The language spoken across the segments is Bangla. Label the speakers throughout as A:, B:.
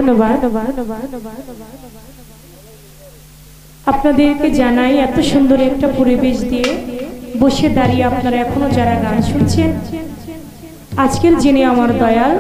A: ধন্যবাদ। আপনাদেরকে জানাই এত সুন্দর একটা পরিবেশ দিয়ে বসে দাঁড়িয়ে আপনারা এখনো যারা গান শুনছেন, আজকের যিনি আমার দয়াল,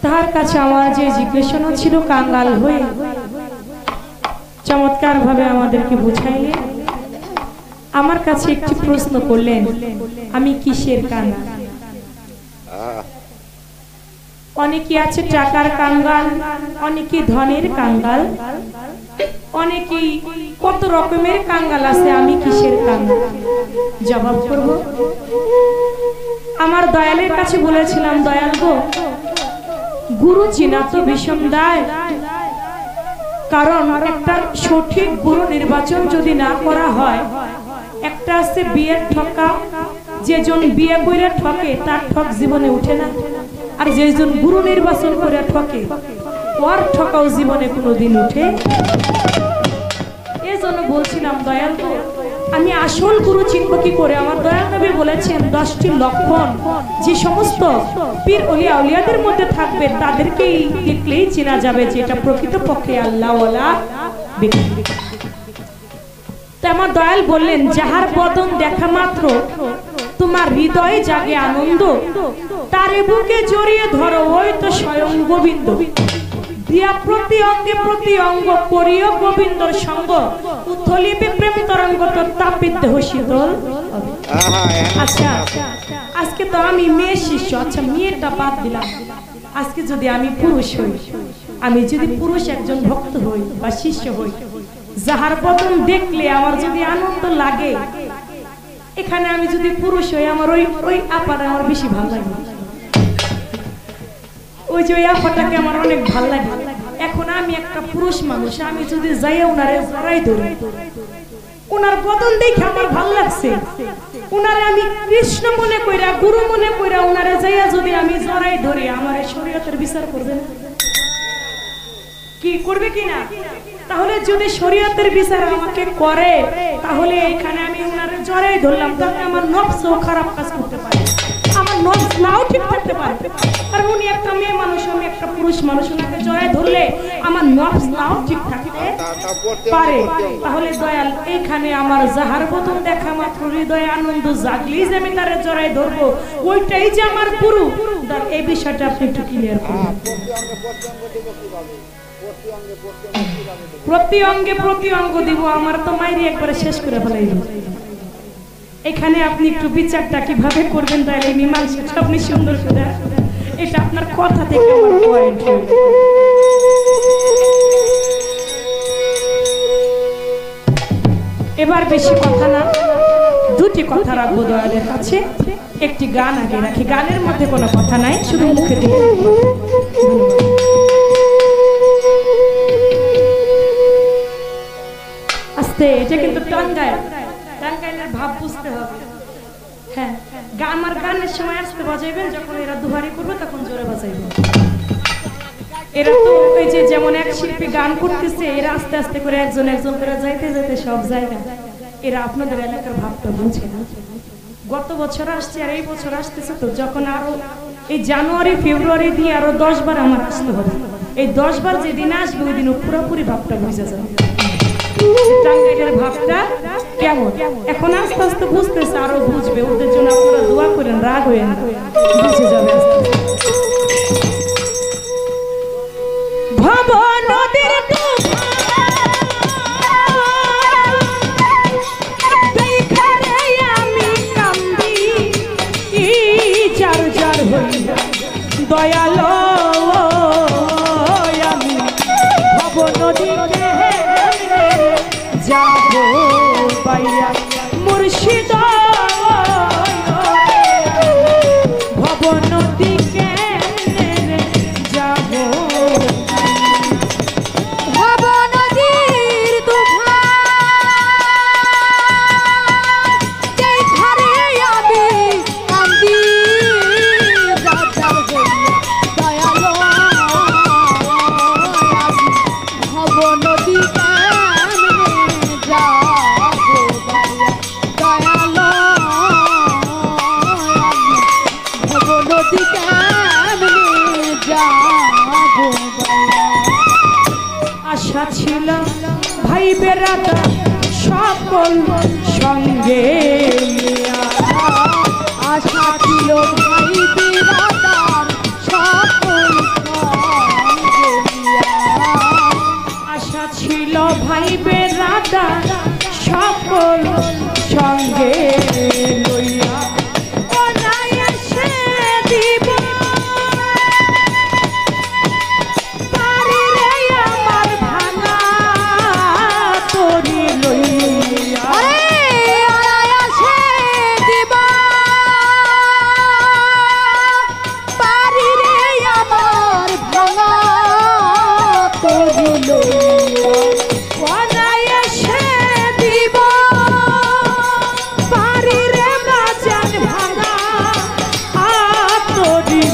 A: তার কাছে আমার যে জিজ্ঞাসা ছিল কাঙ্গাল হয়ে চমৎকার ভাবে আমাদেরকে বুঝাইলেন। আমার কাছে একটি প্রশ্ন করলেন, আমি কিসের কাঙ্গাল? অনেকে আছে টাকার কাঙ্গাল, অনেকে ধনের কাঙ্গাল, অনেকেই কত রকমের কাঙ্গাল আছে। আমি কিসের কাঙ্গাল? জবাব করব, আমার দয়ালের কাছে বলেছিলাম, দয়াল গো, গুরু চিনা তো বিষম দায়। কারণ একটা সঠিক গুরু নির্বাচন যদি না করা হয়, একটা আছে বিয়ের ঠকা, যেজন বিয়ে করে ঠকে তার ঠক জীবনে উঠে না, আর যেজন গুরু নির্বাচন করে ঠকে ওর ঠকাও জীবনে কোনোদিন উঠে। এজন্য বলছিলাম, দয়াল গো, আমি আসল গুরু চিনব কি করে? আমার দয়াল নবী বলেছেন 10টি লক্ষণ যে সমস্ত পীর ওলিয়া আউলিয়াদের মধ্যে থাকবে তাদেরকেই দেখলেই চেনা যাবে যে এটা প্রকৃতপক্ষে আল্লাহওয়ালা ব্যক্তি। তো আমার দয়াল বললেন, যাহার বদন দেখা মাত্র তোমার হৃদয়ে জাগে আনন্দ, তারে বুকে জড়িয়ে ধরো, ওই তো স্বয়ং গোবিন্দ। দিয়া প্রতি অঙ্গ করিও গোবিন্দর সঙ্গ, উথলিবে প্রেম তরঙ্গ, তোর তাপিত দেহ শীতল। আচ্ছা, আজকে তো আমি মেয়ে শিষ্য, আচ্ছা মেয়েটা বাদ দিলাম। আজকে যদি আমি পুরুষ হই, আমি যদি পুরুষ একজন ভক্ত হই বা শিষ্য হই, যাহার বদন দেখলে আমার যদি আনন্দ লাগে, এখানে আমি যদি পুরুষ হই, আমার ওই আপাটা আমার বেশি ভালো লাগে, ওই যে ওই আপাটাকে আমার অনেক ভালো লাগে। এখন আমি একটা পুরুষ মানুষ, আমি যদি যাই ওনারে জড়াই ধরি, ওনার বদন দেখে আমার ভালো লাগছে, ওনারে আমি কৃষ্ণ মনে কইরা, গুরু মনে কইরা ওনারে যাইয়া যদি আমি জড়াই ধরি, আমার শরীয়তের বিচার করবে না? কি করবে কিনা? তাহলে যদি শরীয়তের বিচার আমাকে করে, তাহলে এখানে আমি ওনারে জড়াই ধরলাম, তাহলে আমার নফসও খারাপ কাজ করতে পারে, আমার নফস নাও ঠিক করতে পারে। কারণ উনি একটা মেয়ে মানুষ, আমি একটা পুরুষ মানুষ, ওনাকে জড়াই ধরলে আমার নফস নাও ঠিক থাকতে পারে। তাহলে দয়াল, এইখানে আমার যাহার বদন দেখা মাত্র হৃদয়ে আনন্দ জাগলেই যে আমি তারে জড়াই ধরবো, ওইটাই যে আমার গুরু, এই বিষয়টা আপনি একটু ক্লিয়ার করুন। প্রতি অঙ্গ দিব, আমার তো মাইরি একবারে শেষ করে ফেলাইল। এখানে আপনি একটু বিচারটা কিভাবে করবেন, তাহলে মীমাংসাটা আপনি সুন্দর করে, এটা আপনার কথা থেকে আমার পয়েন্ট। এবার বেশি কথা না, দুটি কথা রাখবো দয়ালের কাছে, একটি গান আগে রাখি, গানের মধ্যে কোনো কথা নাই, শুধু মুখে দিয়ে। আস্তে, এটা কিন্তু টাঙ্গাইলের ভাব বুঝতে হবে। হ্যাঁ, আমার গানের সময় আস্তে বাজাইবেন, যখন এরা দুহারি করবে তখন জোরে বাজাইবেন। এরা তো এই যে যেমন এক শিল্পী গান করতেছে, এরা আস্তে আস্তে করে একজন একজন করে যাইতে যাইতে সব জায়গা, এরা আপনাদের এলাকার ভাবটা বুঝে না। গত বছর আসছে আর এই বছর আসতেছে, তো যখন আরো এই জানুয়ারি ফেব্রুয়ারি দিয়ে আরো 10 বার আমার আসতে হবে, এই 10 বার যেদিন আসবে ওই দিন পুরোপুরি ভাবটা বুঝে যাবে, টাঙ্গাইলের ভাবটা কেমন। এখন আস্তে আস্তে বুঝতেছে, আরো বুঝবে, ওদের জন্য আপনারা দোয়া করেন, রাগ হয়ে না, বুঝে যাবে। ভাব নদীর দয়ালো, আমি ভব নদীকে যাব পাইয়া মুর্শিদ, ভব নদীকে যাব, ভব নদীর
B: কেমনে যাবো।
A: ছিল ভাই বেরাদা সকল সঙ্গে
B: আশা ছিল ভাই বিরাদার সকল
A: আশা ছিল ভাই বেরাদা সকল সঙ্গে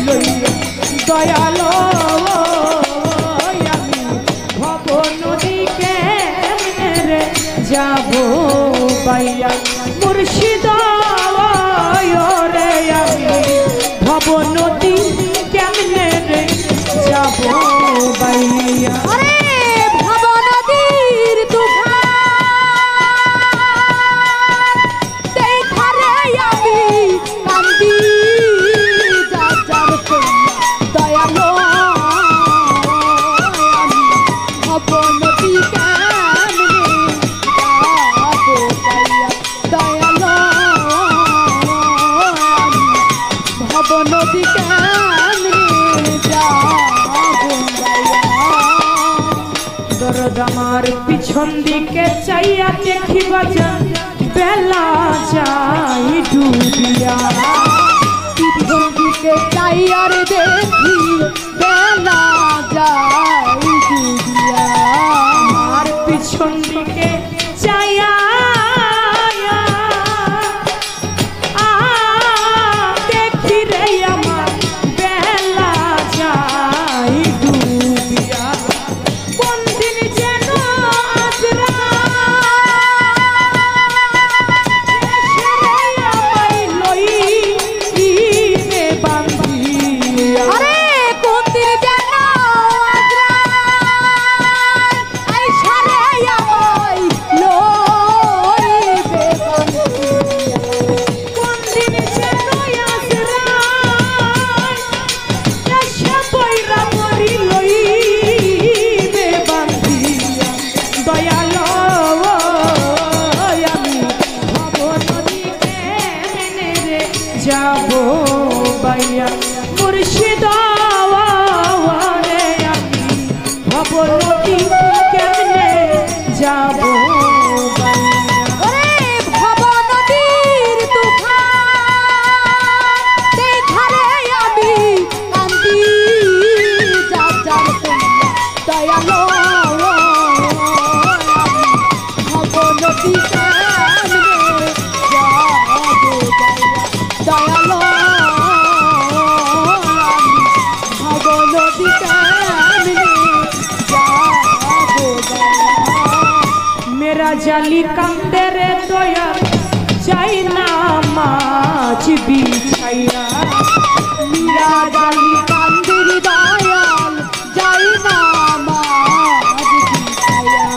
A: লইয়া দয়ালো আমি ভব নদীকে রে যাব বাইয়া মুর্শিদ রে আমি ভব নদী কেমনে রে যাব বাইয়া আমার পিছন দিকে চাইয়া দেখি বাজান বেলা যাই ডুবিয়া
B: পিছন দিকে চাইয়ার দেখি বেলা যাই ডুবিয়া
A: আমার পিছন দিকে চাইয়া দেখি রে আমার বেলা যাই ডুবিয়া কোন দিন যেন আজরা লইবে বান্ধিয়া
B: কোন দিন যেন আজরা আইসা রে আমায় লইবে বান্ধিয়া
A: কোন দিন যেন আজরা এসে বইরা মরি লইবে বান্ধিয়া দয়ালো আমি ভব নদীকে মেনে রে যাব বাইয়া মুর্শিদ রে আমি ভব নদী কেমনে যাব বাইয়া
B: ভব নদীর তুফান দেখারে আমি কান্দি যার দয়ালো ভব নদী কেমনে যাব দয়ালো ভব নদী কেমনে যাব
A: मेरा जाली कांदे रे दया चाই না মাছ বিছাইয়া
B: मेरा जाली कांदिर दयाल जाई ना माज बिछाया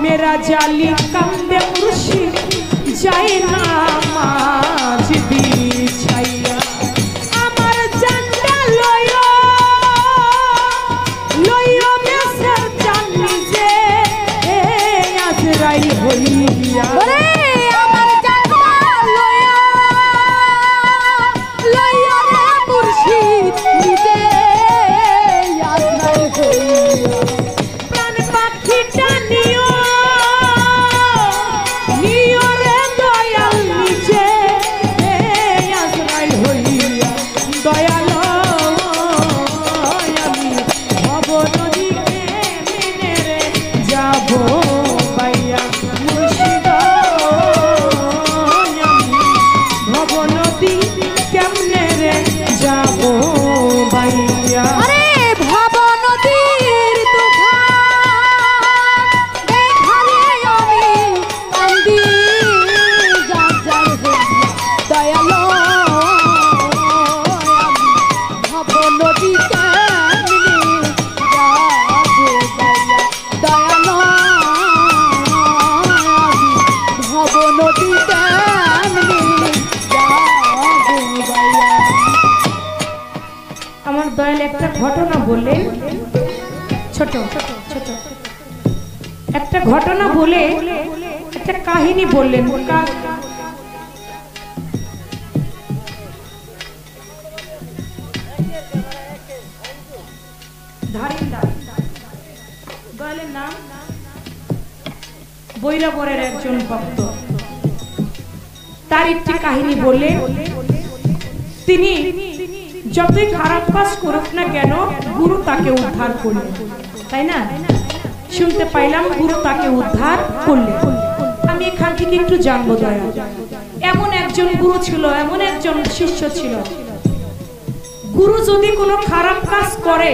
A: मेरा जाली कांदे मुर्शिद চাই না মাছ বিছাইয়া আমার জানটা লইও লইও মেসের জানি যে আজরাইল হইয়া
B: ওরে আমার জানটা লইয়া লইয়া রে মুর্শিদ নিজে আজরাইল হইয়া
A: প্রাণ পাখিটা নিও নিও রে দয়াল নিজে আজরাইল হইয়া দয়াল আমি ভব নদীকে মেনে রে যাব বাইয়া মুর্শিদ ঘটনা বললেন, ছোট ছোট একটা ঘটনা বলে একটা কাহিনী বললেন। দয়ালের নাম বৈরাবরের একজন ভক্ত, তার একটি কাহিনী বললে, তিনি যতই খারাপ কাজ করুক না কেন গুরু তাকে উদ্ধার করলেন, তাই না? শুনতে পাইলাম গুরু তাকে উদ্ধার করলেন। আমি এখান থেকে একটু জানবো দয়া, এমন একজন গুরু ছিল, এমন একজন শিষ্য ছিল, গুরু যদি কোনো খারাপ কাজ করে,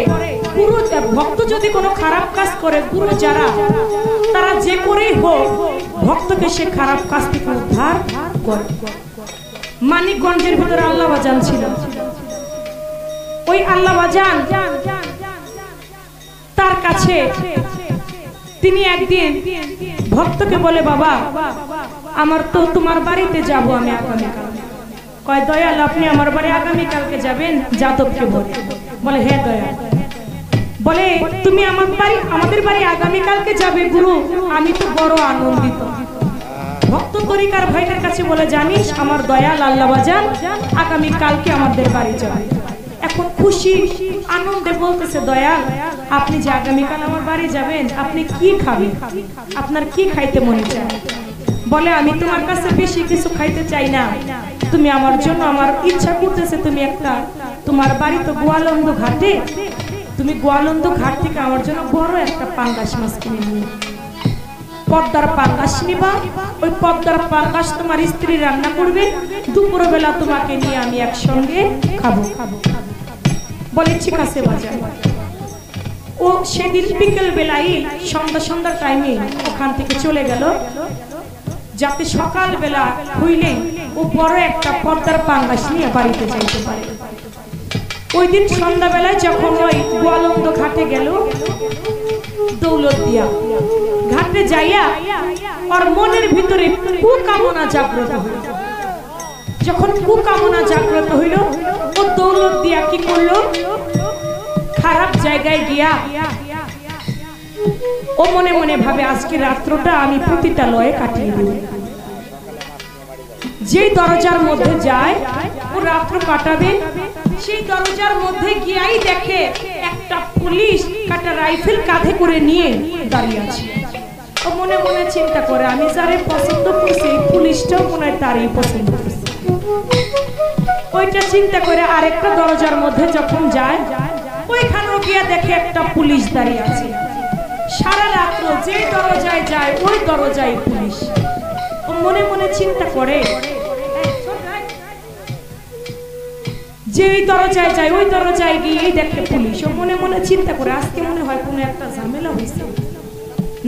A: গুরু ভক্ত যদি কোনো খারাপ কাজ করে, গুরু যারা তারা যে করেই হোক ভক্তকে সে খারাপ কাজ থেকে উদ্ধার করে। মানিকগঞ্জের ভিতরে আল্লাহ বাজান ছিল, ওই আল্লাহ বাজান তার কাছে তিনি একদিন ভক্তকে বলে, বাবা আমার তো তোমার বাড়িতে যাব আমি আগামীকাল। কয় দয়াল আপনি আমার বাড়ি আগামীকালকে যাবেন? যাদবকে বলে হ্যাঁ দয়াল। বলে তুমি আমাদের বাড়ি আগামীকালকে যাবে গুরু, আমি তো বড় আনন্দিত। ভক্ত তরিকার ভাইদের কাছে বলে, জানিস আমার দয়াল আল্লাহ বাজান আগামীকালকে আমাদের বাড়ি যাবে। এখন খুশি আনন্দে বলতেছে, দয়াল আপনি যে আগামীকাল আমার বাড়ি যাবেন আপনি কি খাবেন, আপনার কি খাইতে মনে চায়? বলে আমি তোমার কাছে বেশি কিছু খাইতে চাই না, তুমি আমার জন্য আমার ইচ্ছা করতেছে তুমি একটা, তোমার বাড়ি তো গোয়ালন্দ ঘাটে, তুমি গোয়ালন্দ ঘাট থেকে আমার জন্য বড় একটা পাঙ্গাস মাছ কিনে নিয়ে, পদ্মার পাঙ্গাস নিবা, ওই পদ্মার পাঙ্গাস তোমার স্ত্রী রান্না করবে, দুপুরবেলা তোমাকে নিয়ে আমি একসঙ্গে খাবো। বলে ঠিক আছে বাজার। ও সেদিন বিকেল বেলায় সন্ধ্যার টাইমে ওখান থেকে চলে গেল, যাতে সকাল বেলা হইলে ও বড় একটা পদ্মার পাঙ্গাস নিয়ে বাড়িতে যাইতে পারে। ওই দিন সন্ধ্যাবেলায় যখন ওই গোয়ালন্দ ঘাটে গেল, দৌলতদিয়া ঘাটে যাইয়া ওর মনের ভিতরে কুকামনা জাগ্রত হইল। যখন কুকামনা জাগ্রত হইল, ও দৌলতদিয়া কি করলো, খারাপ জায়গায় গিয়া ও মনে মনে ভাবে আজকে রাত্রটা আমি পতিতালয়ে কাটিয়ে দেব। যেই দরজার মধ্যে যায় ও রাত্র কাটাবে, সেই দরজার মধ্যে গিয়াই দেখে একটা পুলিশ একটা রাইফেল কাঁধে করে নিয়ে দাঁড়িয়ে আছে। ও মনে মনে চিন্তা করে, আমি যারে পছন্দ করছি পুলিশটাও মনে হয় তারই পছন্দ করছে। ওইটা চিন্তা করে আরেকটা দরজার মধ্যে যখন যায়, ওইখানেও গিয়া দেখে একটা পুলিশ দাঁড়িয়ে আছে। সারা রাত্র যে দরজায় যায় ওই দরজায় পুলিশ। ও মনে মনে চিন্তা করে, যে দরজায় যায় ওই দরজায় গিয়ে দেখে পুলিশ। ও মনে মনে চিন্তা করে, আজকে মনে হয় কোনো একটা ঝামেলা হয়েছে,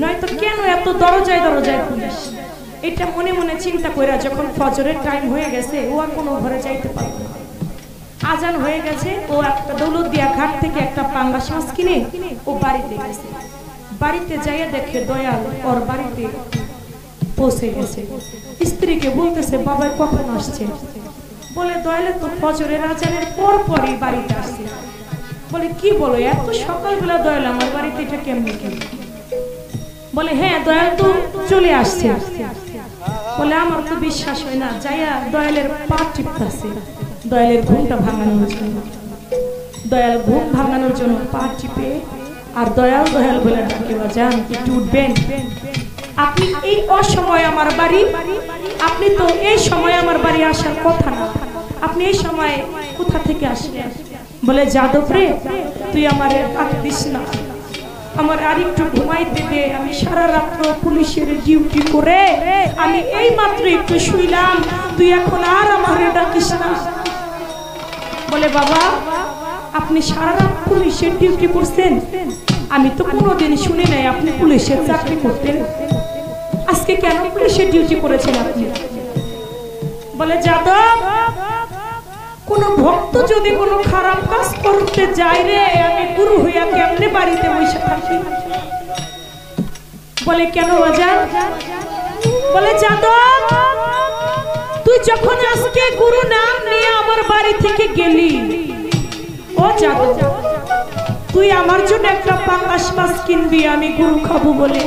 A: নয়তো কেন এত দরজায় দরজায় পুলিশ। এটা মনে মনে চিন্তা করে যখন ফজরের টাইম হয়ে গেছে, ও আর কোনো ঘরে যাইতে পারবে না, আজান হয়ে গেছে। ও একটা দৌলতদিয়া ঘাট থেকে একটা পাঙ্গাস মাছ কিনে ও বাড়িতে গেছে। বাড়িতে যাইয়া দেখে দয়াল ওর বাড়িতে পৌঁছে গেছে। স্ত্রীকে বলতেছে, বাবা কখন আসছে? বলে দয়ালে তো ফজরের আজানের পর পরই বাড়িতে আসছে। বলে কি বলো, এত সকালবেলা দয়াল আমার বাড়িতে এটা কেমনি কেন? বলে হ্যাঁ দয়াল তো চলে আসছে। বলে আমার তো বিশ্বাস হয় না। যাইয়া দয়ালের পা টিপতেছে দয়ালের ঘুমটা ভাঙানোর জন্য। দয়াল ঘুম ভাঙানোর জন্য পা টিপে আর দয়াল দয়াল বলে ডাকে, বাজান একটু উঠবেন? আপনি এই অসময় আমার বাড়ি, আপনি তো এই সময় আমার বাড়ি আসার কথা না, আপনি এই সময় কোথা থেকে আসলেন? বলে যাদব রে, তুই আমার ডাক দিস না, আমার আরেকটু ঘুমাইতে দে, আমি সারা রাত্র পুলিশের ডিউটি করে আমি এই মাত্র একটু শুইলাম, তুই এখন আর আমার ডাকিস না। বলে বাবা আপনি সারা রাত পুলিশের ডিউটি করছেন? আমি তো কোনোদিন শুনি নাই আপনি পুলিশের চাকরি করতেন, আজকে কেন পুলিশের ডিউটি করেছেন আপনি? বলে যাদব, কোন ভক্ত যদি কোনো খারাপ কাজ করতে যায় রে, আমি গুরু হইয়া কেমনে বাড়িতে বসে থাকি? বলে কেন বাজার? বলে যাদব, তুই যখন আজকে গুরু নাম নিয়ে আমার বাড়ি থেকে গেলি, ও যাদব তুই আমার জন্য একটা পাঙ্গাস মাছ কিনবি, আমি গুরু খাবো বলে।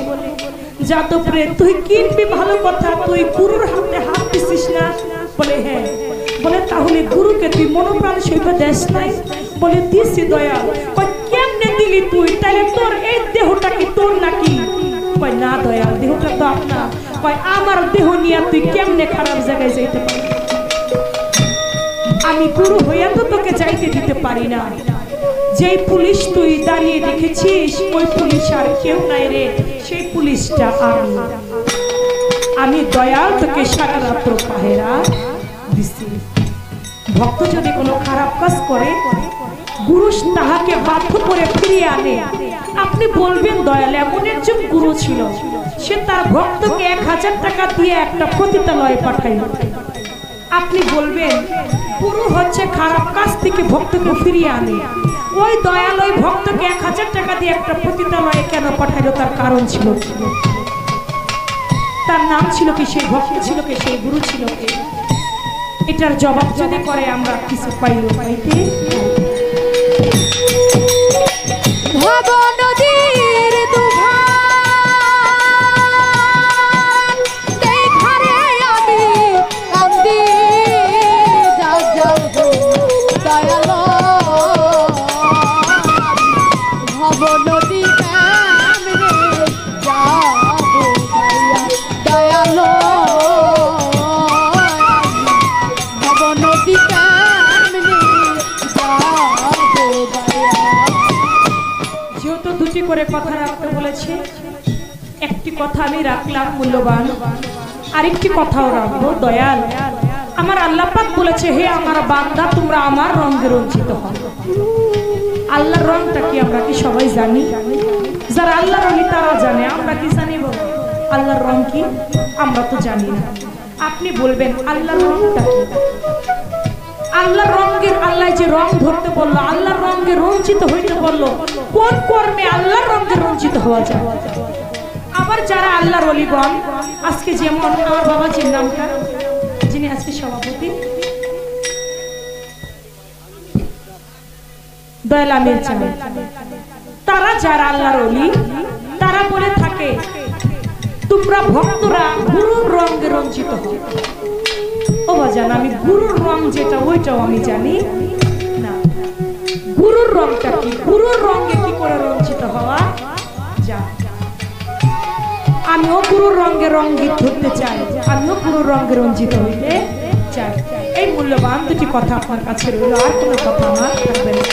A: যাদবরে তুই কিনবি ভালো কথা, তুই গুরুর হাতে হাত দিছিস না? বলে হ্যাঁ। বলে তাহলে গুরুকে তুই মনোপ্রাণ সইবা দেশ নাই? বলে দিছি দয়াল। কই কেমনে দিলি তুই? তাহলে তোর এই দেহটা কি তোর নাকি? কই না দয়াল, দেহটা তো আপনার। কই আমার দেহ নিয়ে তুই কেমনে খারাপ জায়গায় যাইতে পারবি? আমি গুরু হইয়া তো তোকে যাইতে দিতে পারি না। যেই পুলিশ তুই দাঁড়িয়ে দেখেছিস ওই পুলিশ আর কেউ নাই রে, সেই পুলিশটা আমি দয়াল তোকে সারা রাত্র পাহেরা দিছি। ভক্ত যদি কোনো খারাপ কাজ করে গুরু তাহাকে বাধ্য করে ফিরিয়ে আনে, আপনি বলবেন দয়াল এমন একজন গুরু ছিল, সে তার ভক্তকে 1000 টাকা দিয়ে একটা পতিতালয়ে পাঠাইল। আপনি বলবেন গুরু হচ্ছে খারাপ কাজ থেকে ভক্তকে ফিরিয়ে আনে। ওই দয়াল ওই ভক্তকে 1000 টাকা দিয়ে একটা পতিতালয়ে কেন পাঠাইলো? তার কারণ ছিল, তার নাম ছিল কি? সেই ভক্ত ছিল কি? সেই গুরু ছিল কি? এটার জবাব যদি করে আমরা কিছু পাইল পাইতে।
B: ভব নদীর দুভান দেখারে আমি কান্দি দয়াল। ভব নদী কেমনে যাবো দয়াল। ভব নদী কেমনে যাবো
A: যেহেতু দুটি করে কথা রাখতে বলেছে, একটি কথা আমি রাখলাম মূল্যবান, আরেকটি কথাও রাখবো। দয়াল আমার আল্লাহ পাক বলেছে, হে আমার বান্দা তোমরা আমার রঙে রঞ্জিত হও। আল্লাহর রংটা কি আমরা কি সবাই জানি? যারা আল্লাহর রঙি তারা জানে, আমরা কি জানি? আল্লাহর রং কি আমরা তো জানি না। আপনি বলবেন আল্লাহর রংটা কি? আল্লাহর রঙের, আল্লাহ যে রং ধরতে বললো, আল্লাহর রঙে রঞ্জিত হইতে বললো, কোন কর্মে আল্লাহর রঙে রঞ্জিত হওয়া যায়? আবার যারা আল্লাহর ওলিগণ, আজকে যেমন আমার বাবাজির নামটা, যিনি আজকে সভাপতি দয়াল আমির চাঁদ, তারা যারা আল্লাহর ওলি, তারা বলে থাকে তোমরা ভক্তরা গুরুর রঙে রঞ্জিত হও। ও বাজান, আমি গুরুর রং যেটা ওইটাও আমি জানি না। গুরুর রংটা কি? গুরুর রঙে কি করে রঞ্জিত হওয়া যায়? আমিও গুরুর রঙে রঙ্গিত হতে চাই, আমিও গুরুর রঙে রঞ্জিত হইতে চাই। এই মূল্যবান দুটি কথা আপনার কাছে রইল, আর কোনো কথা আমার থাকবে না।